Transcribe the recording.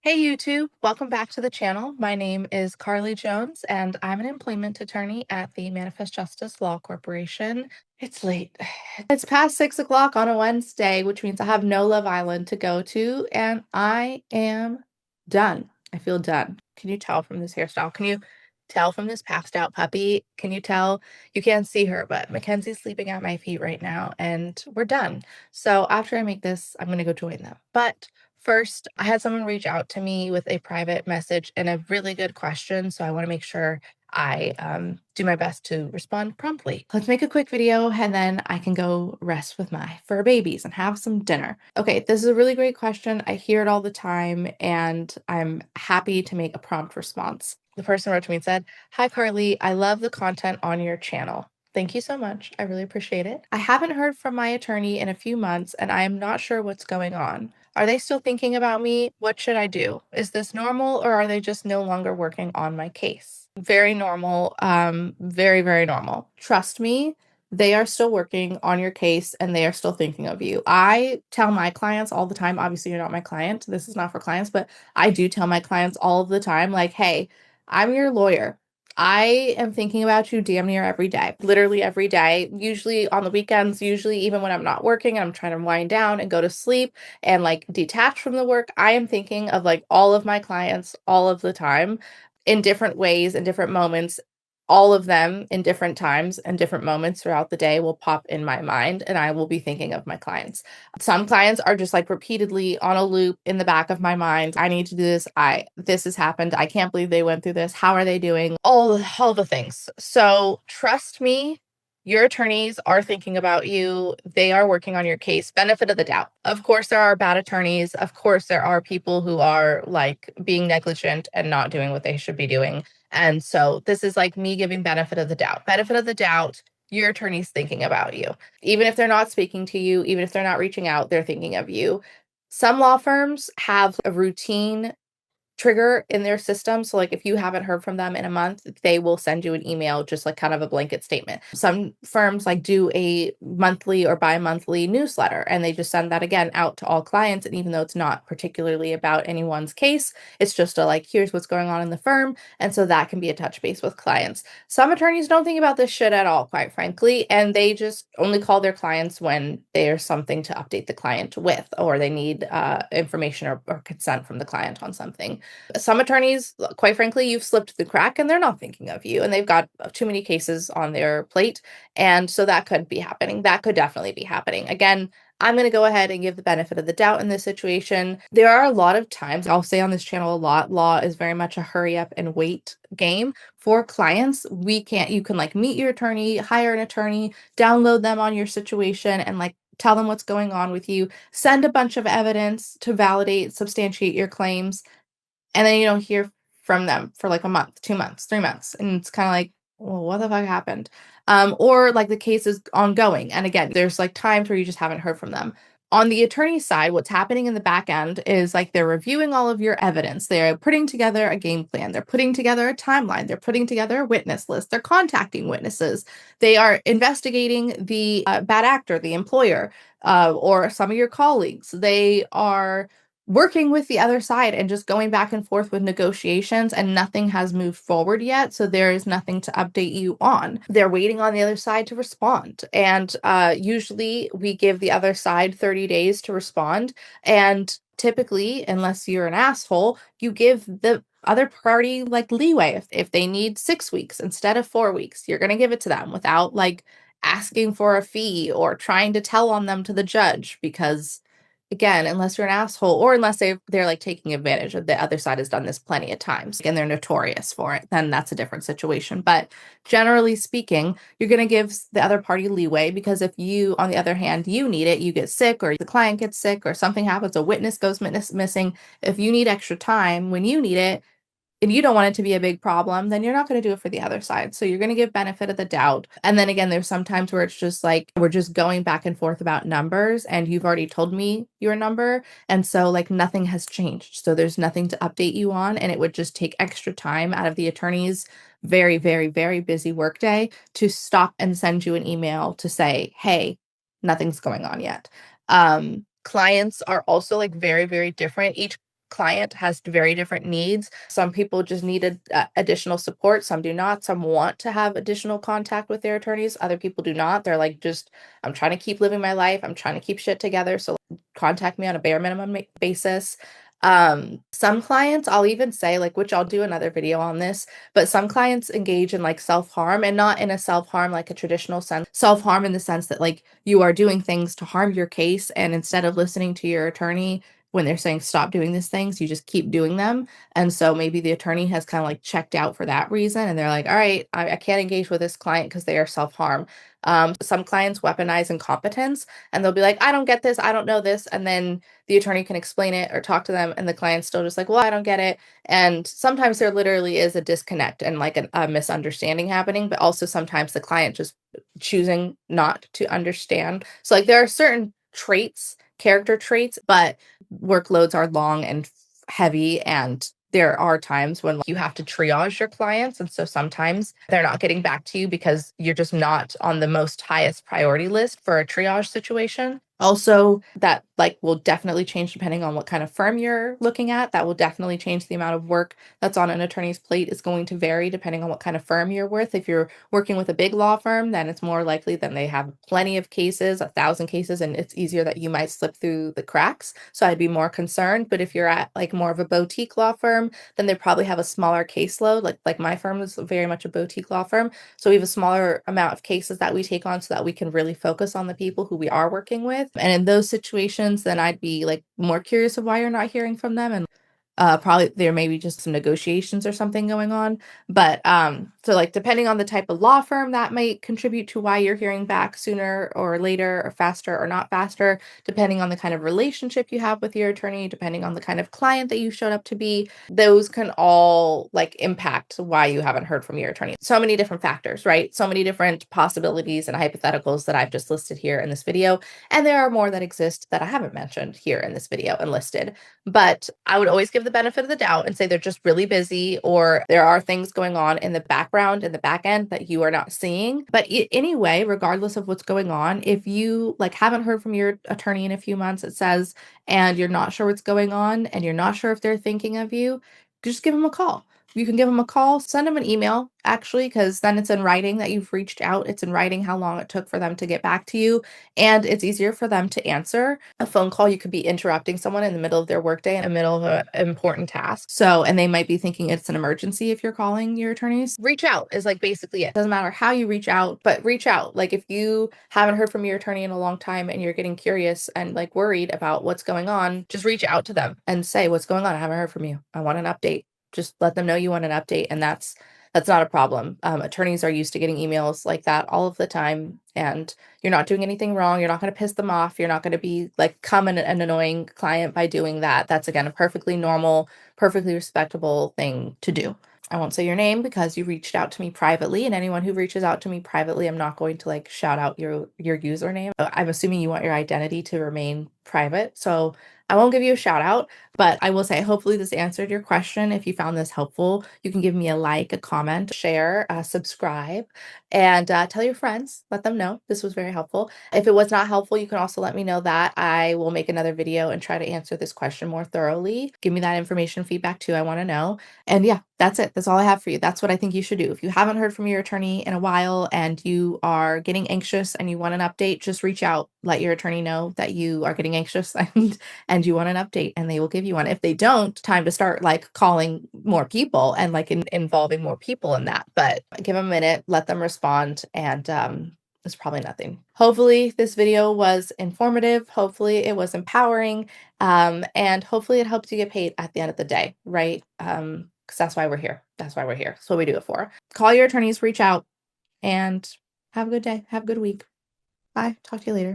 Hey YouTube, welcome back to the channel. My name is Carly Jones and I'm an employment attorney at the Manifest Justice Law Corporation. It's late. It's past 6 o'clock on a Wednesday, which means I have no Love Island to go to and I am done. I feel done. Can you tell from this hairstyle? Can you tell from this passed out puppy? Can you tell? You can't see her, but Mackenzie's sleeping at my feet right now and we're done. So after I make this, I'm going to go join them. But first, I had someone reach out to me with a private message and a really good question, so I want to make sure I do my best to respond promptly. Let's make a quick video and then I can go rest with my fur babies and have some dinner. Okay, this is a really great question. I hear it all the time and I'm happy to make a prompt response. The person wrote to me and said, "Hi Carly, I love the content on your channel. Thank you so much. I really appreciate it. I haven't heard from my attorney in a few months and I am not sure what's going on. Are they still thinking about me? What should I do? Is this normal or are they just no longer working on my case?" Very normal. Very, very normal. Trust me, they are still working on your case and they are still thinking of you. I tell my clients all the time, obviously you're not my client. This is not for clients, but I do tell my clients all of the time, like, hey, I'm your lawyer. I am thinking about you damn near every day, literally every day, usually on the weekends, usually even when I'm not working, I'm trying to wind down and go to sleep and like detach from the work. I am thinking of like all of my clients all of the time in different ways, in different moments. All of them in different times and different moments throughout the day will pop in my mind, and I will be thinking of my clients. Some clients are just like repeatedly on a loop in the back of my mind. I need to do this. This has happened. I can't believe they went through this. How are they doing? All the things. So trust me, your attorneys are thinking about you. They are working on your case. Benefit of the doubt. Of course, there are bad attorneys. Of course, there are people who are like being negligent and not doing what they should be doing. And so this is like me giving benefit of the doubt. Benefit of the doubt, your attorney's thinking about you. Even if they're not speaking to you, even if they're not reaching out, they're thinking of you. Some law firms have a routine trigger in their system. So like if you haven't heard from them in a month, they will send you an email, just like kind of a blanket statement. Some firms like do a monthly or bi-monthly newsletter and they just send that again out to all clients. And even though it's not particularly about anyone's case, it's just a like, here's what's going on in the firm. And so that can be a touch base with clients. Some attorneys don't think about this shit at all, quite frankly, and they just only call their clients when there's something to update the client with, or they need information or consent from the client on something. Some attorneys, quite frankly, you've slipped the crack and they're not thinking of you and they've got too many cases on their plate. And so that could be happening. That could definitely be happening. Again, I'm going to go ahead and give the benefit of the doubt in this situation. There are a lot of times, I'll say on this channel a lot, law is very much a hurry up and wait game for clients. You can like meet your attorney, hire an attorney, download them on your situation and like tell them what's going on with you, send a bunch of evidence to validate, substantiate your claims, and then you don't hear from them for like a month, 2 months, 3 months. And it's kind of like, well, what the fuck happened? Or like the case is ongoing. And again, there's like times where you just haven't heard from them. On the attorney side, what's happening in the back end is like they're reviewing all of your evidence. They're putting together a game plan. They're putting together a timeline. They're putting together a witness list. They're contacting witnesses. They are investigating the bad actor, the employer, or some of your colleagues. They are working with the other side and just going back and forth with negotiations, and nothing has moved forward yet, so there is nothing to update you on. They're waiting on the other side to respond, and usually we give the other side 30 days to respond, and typically, unless you're an asshole, you give the other party like leeway. If they need 6 weeks instead of 4 weeks, you're going to give it to them without like asking for a fee or trying to tell on them to the judge, because again, unless you're an asshole or unless they're like taking advantage of, the other side has done this plenty of times and they're notorious for it, then that's a different situation. But generally speaking, you're going to give the other party leeway, because if you, on the other hand, you need it, you get sick or the client gets sick or something happens, a witness goes missing. If you need extra time when you need it, and you don't want it to be a big problem, then you're not going to do it for the other side. So you're going to give benefit of the doubt. And then again, there's some times where it's just like, we're just going back and forth about numbers and you've already told me your number. And so like nothing has changed. So there's nothing to update you on. And it would just take extra time out of the attorney's very, very, very busy workday to stop and send you an email to say, hey, nothing's going on yet. Clients are also like very, very different. Each client has very different needs. Some people just needed additional support. Some do not. Some want to have additional contact with their attorneys. Other people do not. They're like, just, I'm trying to keep living my life. I'm trying to keep shit together. So contact me on a bare minimum basis. Some clients, I'll even say, like, which I'll do another video on this, but some clients engage in like self-harm, and not in a self-harm like a traditional sense. Self-harm in the sense that like you are doing things to harm your case, and instead of listening to your attorney when they're saying stop doing these things, you just keep doing them. And so maybe the attorney has kind of like checked out for that reason, and they're like, all right, I can't engage with this client because they are self-harm. Some clients weaponize incompetence, and they'll be like, I don't get this, I don't know this, and then the attorney can explain it or talk to them, and the client's still just like, well, I don't get it. And sometimes there literally is a disconnect and like a misunderstanding happening, but also sometimes the client just choosing not to understand. So like there are certain traits, character traits, but workloads are long and heavy, and there are times when like, you have to triage your clients, and so sometimes they're not getting back to you because you're just not on the most highest priority list for a triage situation. Also, that like will definitely change depending on what kind of firm you're looking at. That will definitely change the amount of work that's on an attorney's plate. Is going to vary depending on what kind of firm you're with. If you're working with a big law firm, then it's more likely that they have plenty of cases, 1,000 cases, and it's easier that you might slip through the cracks. So I'd be more concerned. But if you're at like more of a boutique law firm, then they probably have a smaller caseload. Like my firm is very much a boutique law firm. So we have a smaller amount of cases that we take on so that we can really focus on the people who we are working with. And in those situations, then I'd be like more curious of why you're not hearing from them, and probably there may be just some negotiations or something going on. But so like depending on the type of law firm, that might contribute to why you're hearing back sooner or later, or faster or not faster, depending on the kind of relationship you have with your attorney, depending on the kind of client that you showed up to be. Those can all like impact why you haven't heard from your attorney. So many different factors, right? So many different possibilities and hypotheticals that I've just listed here in this video. And there are more that exist that I haven't mentioned here in this video and listed. But I would always give the benefit of the doubt and say they're just really busy, or there are things going on in the background, in the back end that you are not seeing. But anyway, regardless of what's going on, if you like haven't heard from your attorney in a few months, it says, and you're not sure what's going on and you're not sure if they're thinking of you, just give them a call. You can give them a call, send them an email, actually, because then it's in writing that you've reached out. It's in writing how long it took for them to get back to you, and it's easier for them to answer. A phone call, you could be interrupting someone in the middle of their workday, in the middle of an important task. So, and they might be thinking it's an emergency if you're calling your attorneys. Reach out is like basically it. Doesn't matter how you reach out, but reach out. Like if you haven't heard from your attorney in a long time and you're getting curious and like worried about what's going on, just reach out to them and say, what's going on? I haven't heard from you. I want an update. Just let them know you want an update, and that's not a problem. Attorneys are used to getting emails like that all of the time, and you're not doing anything wrong. You're not going to piss them off. You're not going to be like an annoying client by doing that. That's again a perfectly normal, perfectly respectable thing to do. I won't say your name because you reached out to me privately, and anyone who reaches out to me privately, I'm not going to like shout out your username. I'm assuming you want your identity to remain private, so I won't give you a shout out, but I will say hopefully this answered your question. If you found this helpful, you can give me a like, a comment, share, subscribe, and tell your friends. Let them know this was very helpful. If it was not helpful, you can also let me know that. I will make another video and try to answer this question more thoroughly. Give me that information feedback too. I want to know. And yeah, that's it. That's all I have for you. That's what I think you should do. If you haven't heard from your attorney in a while and you are getting anxious and you want an update, just reach out. Let your attorney know that you are getting anxious and you want an update, and they will give you one. If they don't, time to start like calling more people and like involving more people in that. But give them a minute, let them respond, and it's probably nothing. Hopefully this video was informative. Hopefully it was empowering. And hopefully it helps you get paid at the end of the day, right? Because that's why we're here. That's why we're here. That's what we do it for. Call your attorneys, reach out, and have a good day. Have a good week. Bye. Talk to you later.